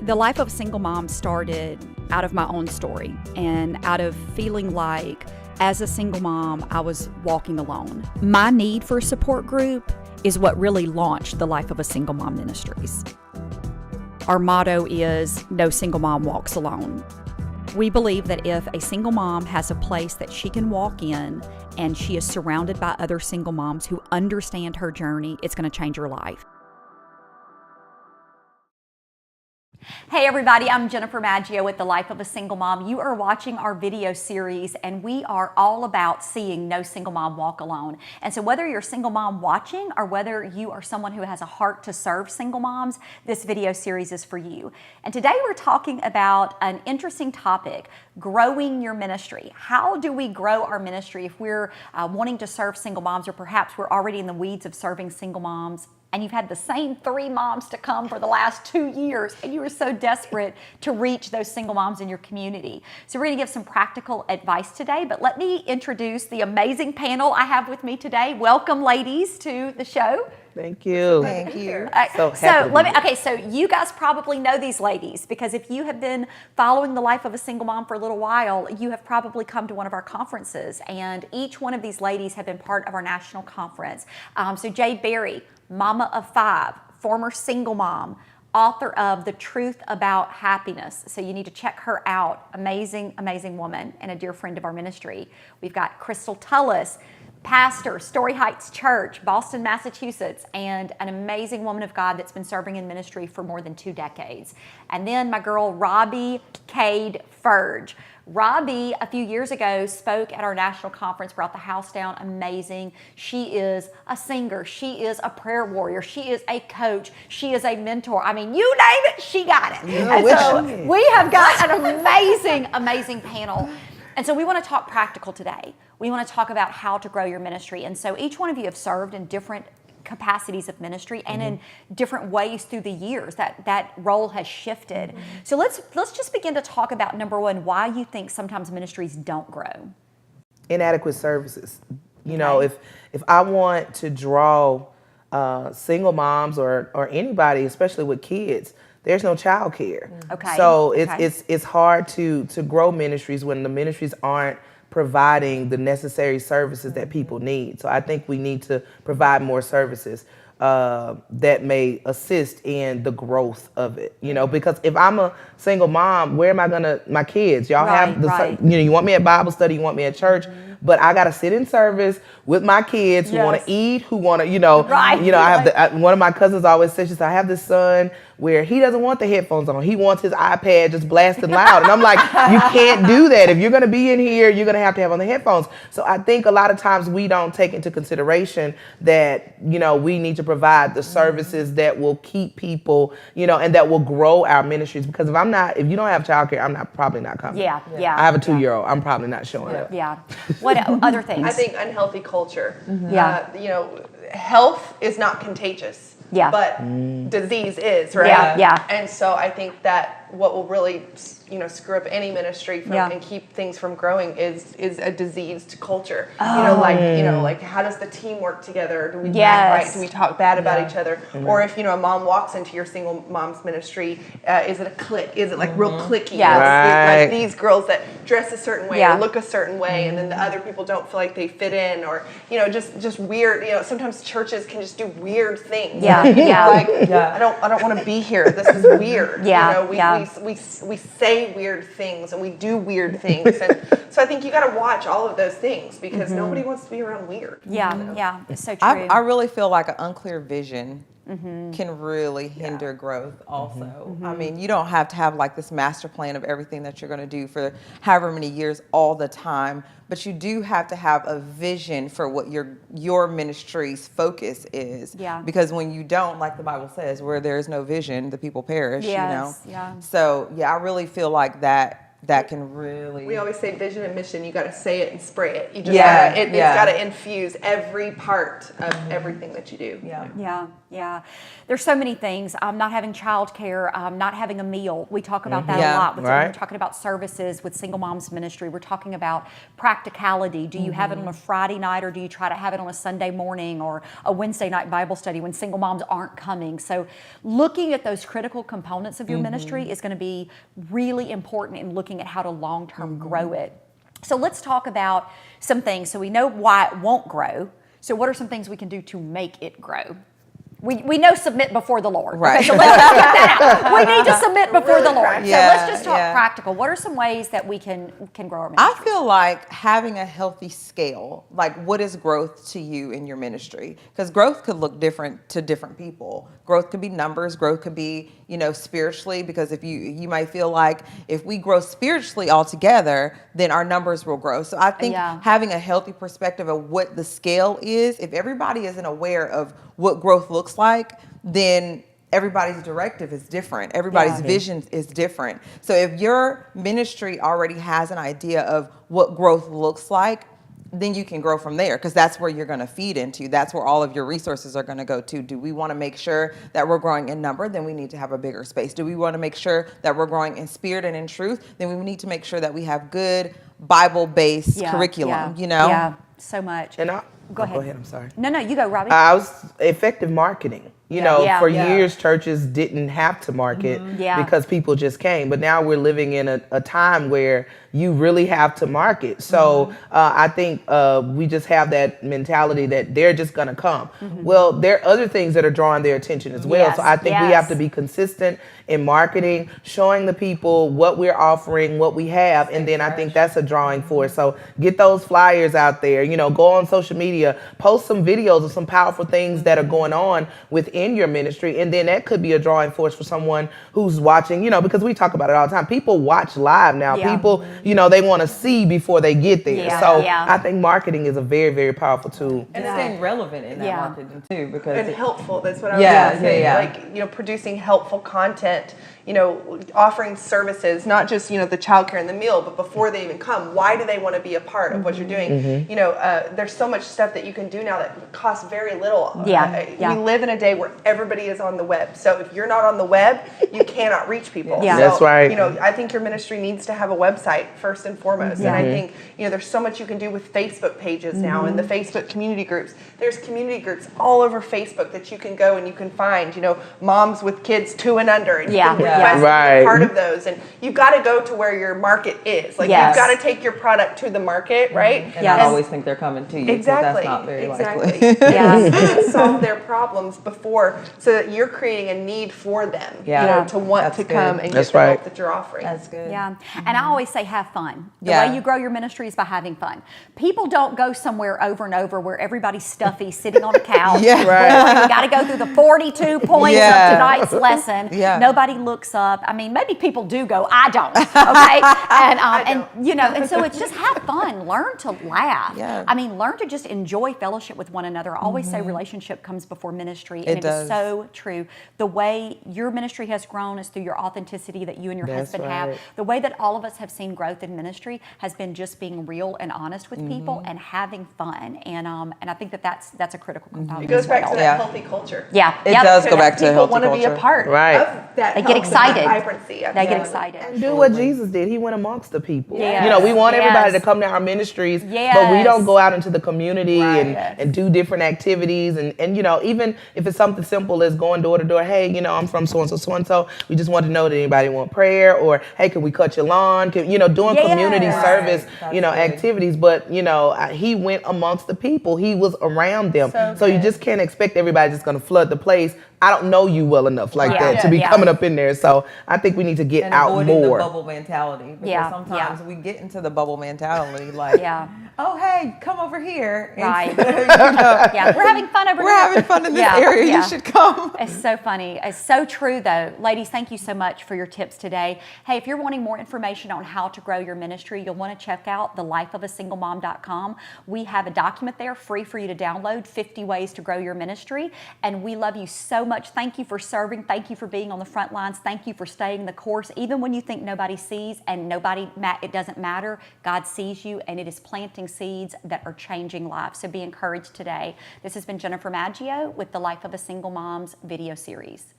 The life of a single mom started out of my own story and out of feeling like as a single mom, I was walking alone. My need for a support group is what really launched the Life of a Single Mom Ministries. Our motto is, no single mom walks alone. We believe that if a single mom has a place that she can walk in and she is surrounded by other single moms who understand her journey, it's going to change her life. Hey everybody, I'm Jennifer Maggio with The Life of a Single Mom. You are watching our video series and we are all about seeing no single mom walk alone. And so whether you're a single mom watching or whether you are someone who has a heart to serve single moms, this video series is for you. And today we're talking about an interesting topic, growing your ministry. How do we grow our ministry if we're wanting to serve single moms, or perhaps we're already in the weeds of serving single moms and you've had the same 3 moms to come for the last 2 years, and you are so desperate to reach those single moms in your community. So we're going to give some practical advice today, but let me introduce the amazing panel I have with me today. Welcome, ladies, to the show. Thank you. Thank you. So you guys probably know these ladies because if you have been following the life of a single mom for a little while, you have probably come to one of our conferences, and each one of these ladies have been part of our national conference. So Jade Berry, mama of 5, former single mom, author of The Truth About Happiness. So you need to check her out. Amazing, amazing woman and a dear friend of our ministry. We've got Tullos, pastor, Story Heights Church, Boston, Massachusetts, and an amazing woman of God that's been serving in ministry for more than 2 decades. And then my girl, Robbie Furdge. Robbie, a few years ago, spoke at our national conference, brought the house down. Amazing. She is a singer. She is a prayer warrior. She is a coach. She is a mentor. I mean, you name it, she got it. And so we have got an amazing, amazing panel. And so we want to talk practical today. We want to talk about how to grow your ministry. And so each one of you have served in different capacities of ministry and in different ways through the years that role has shifted. So let's just begin to talk about, number one, why you think sometimes ministries don't grow. Inadequate services. You know, if I want to draw single moms or anybody, especially with kids, there's no child care. So it's hard to grow ministries when the ministries aren't providing the necessary services that people need. So I think we need to provide more services that may assist in the growth of it. You know, because if I'm a single mom, where am I gonna, my kids? Y'all have the, you know, you want me at Bible study, you want me at church, but I gotta sit in service with my kids who want to eat, who want to, I have one of my cousins always says, she said, I have this son where he doesn't want the headphones on. He wants his iPad just blasting loud. And I'm like, you can't do that. If you're going to be in here, you're going to have on the headphones. So I think a lot of times we don't take into consideration that, we need to provide the services that will keep people, and that will grow our ministries. Because if you don't have childcare, I'm probably not coming. Yeah. I have a 2-year-old. I'm probably not showing up. Yeah. What other things? I think unhealthy culture. Health is not contagious. Yeah. But disease is, right? Yeah. And so I think that what will really, screw up any ministry and keep things from growing is a diseased culture. Like how does the team work together? Do we right? Do we talk bad about each other? Or if a mom walks into your single mom's ministry, is it a clique? Is it like real cliquey? Like these girls that dress a certain way or look a certain way, and then the other people don't feel like they fit in, or just weird. Sometimes churches can just do weird things. I don't want to be here. This is weird. We say weird things and we do weird things, and so I think you got to watch all of those things because nobody wants to be around weird. Yeah, it's so true. I really feel like an unclear vision can really hinder growth also. I mean, you don't have to have like this master plan of everything that you're going to do for however many years all the time, but you do have to have a vision for what your ministry's focus is. Because when you don't, like the Bible says, where there is no vision, the people perish, So I really feel like that that can really. We always say vision and mission. You got to say it and spray it. You just it's got to infuse every part of everything that you do. Yeah. There's so many things. Not having childcare, not having a meal. We talk about that a lot. When we're talking about services with Single Moms Ministry, we're talking about practicality. Do you have it on a Friday night, or do you try to have it on a Sunday morning or a Wednesday night Bible study when single moms aren't coming? So looking at those critical components of your ministry is going to be really important in looking at how to long-term grow it. So let's talk about some things. So we know why it won't grow. So what are some things we can do to make it grow? We know submit before the Lord. Right. Okay, so let's just get that out. We need to submit before the Lord. So Yeah, let's just talk practical. What are some ways that we can grow our ministry? I feel like having a healthy scale, like what is growth to you in your ministry? Because growth could look different to different people. Growth could be numbers. Growth could be, spiritually, because if you might feel like if we grow spiritually all together, then our numbers will grow. So I think having a healthy perspective of what the scale is, if everybody isn't aware of what growth looks like, then everybody's directive is different. Everybody's vision is different. So if your ministry already has an idea of what growth looks like, then you can grow from there, because that's where you're going to feed into. That's where all of your resources are going to go to. Do we want to make sure that we're growing in number? Then we need to have a bigger space. Do we want to make sure that we're growing in spirit and in truth? Then we need to make sure that we have good Bible-based curriculum, Yeah, so much. And Go ahead. Go ahead. I'm sorry. No, you go, Robbie. I was effective marketing. For years, churches didn't have to market because people just came. But now we're living in a time where you really have to market. So I think we just have that mentality that they're just going to come. Well, there are other things that are drawing their attention as well. So I think we have to be consistent in marketing, showing the people what we're offering, what we have. And then I think that's a drawing force. So get those flyers out there, go on social media, post some videos of some powerful things that are going on within your ministry. And then that could be a drawing force for someone who's watching, because we talk about it all the time. People watch live now. People, they want to see before they get there. I think marketing is a very, very powerful tool. And staying relevant in that marketing too, because and helpful. That's what I was going to say. Like, producing helpful content, offering services, not just, the childcare and the meal, but before they even come, why do they want to be a part of what you're doing? There's so much stuff that you can do now that costs very little. We live in a day where everybody is on the web. So if you're not on the web, you cannot reach people. So, that's right. I think your ministry needs to have a website first and foremost. And I think, there's so much you can do with Facebook pages now and the Facebook community groups. There's community groups all over Facebook that you can go and you can find, moms with kids 2 and under. And you can request to be part of those. And you've got to go to where your market is. Like, you've got to take your product to the market, right? And I always think they're coming to you. Exactly. That's not very likely. You can solve their problems before, so that you're creating a need for them, to want to come and get the help that you're offering. That's good. Yeah. And I always say have fun. The way you grow your ministry is by having fun. People don't go somewhere over and over where everybody's stuffy sitting on a couch. You got to go through the 42 points of tonight's lesson. Nobody looks up. I mean, maybe people do go. I don't. Okay. And so it's just have fun. Learn to laugh. I mean, learn to just enjoy fellowship with one another. I always say relationship comes before ministry. And it is so true. The way your ministry has grown is through your authenticity that you and your husband have. The way that all of us have seen growth in ministry has been just being real and honest with people and having fun. And I think that's a critical component. It goes back to that healthy culture. It does go back to healthy culture. People want to be a part of that. They get excited. Vibrancy. They get excited. And do what Jesus did. He went amongst the people. We want everybody to come to our ministries, but we don't go out into the community and do different activities. And even if it's something simple as going door to door, hey, I'm from so-and-so. We just want to know that anybody want prayer, or hey, can we cut your lawn? Doing community service, activities. But, he went amongst the people. He was around them. So you just can't expect everybody just going to flood the place. I don't know you well enough like that to be coming up in there. So I think we need to get out more. The bubble mentality. Because sometimes we get into the bubble mentality like, oh, hey, come over here. Right. We're having fun over here. We're having fun in this area. You should come. It's so funny. It's so true, though. Ladies, thank you so much for your tips today. Hey, if you're wanting more information on how to grow your ministry, you'll want to check out thelifeofasinglemom.com. We have a document there free for you to download, 50 ways to grow your ministry. And we love you so much much. Thank you for serving. Thank you for being on the front lines. Thank you for staying the course. Even when you think nobody sees and it doesn't matter, God sees you, and it is planting seeds that are changing lives. So be encouraged today. This has been Jennifer Maggio with the Life of a Single Mom's video series.